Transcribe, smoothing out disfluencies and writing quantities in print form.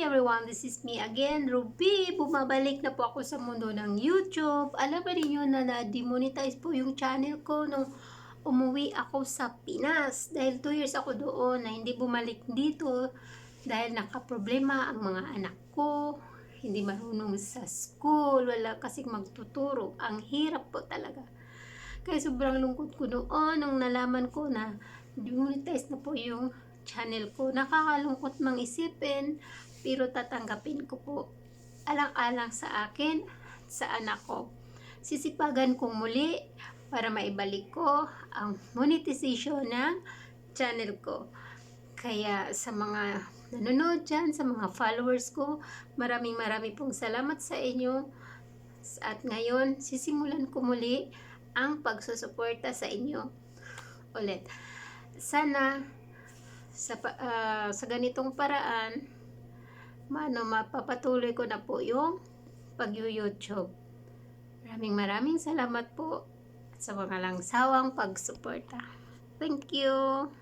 everyone, this is me again, Ruby. Bumabalik na po ako sa mundo ng YouTube. Alam ba niyo na na-demonetize po yung channel ko nung umuwi ako sa Pinas. Dahil 2 years ako doon na hindi bumalik dito dahil nakaproblema ang mga anak ko. Hindi marunong sa school, wala kasing magtuturo. Ang hirap po talaga. Kaya sobrang lungkot ko noon nung nalaman ko na demonetize na po yung channel ko. Nakakalungkot mang isipin, pero tatanggapin ko po. Alang-alang sa akin, sa anak ko. Sisipagan kong muli para maibalik ko ang monetization ng channel ko. Kaya sa mga nanonood dyan, sa mga followers ko, maraming pong salamat sa inyo. At ngayon, sisimulan ko muli ang pagsusuporta sa inyo. Ulit. Sana sa ganitong paraan mapapatuloy ko na po yung pag-YouTube. Maraming salamat po sa mga langsawang pagsuporta. Thank you.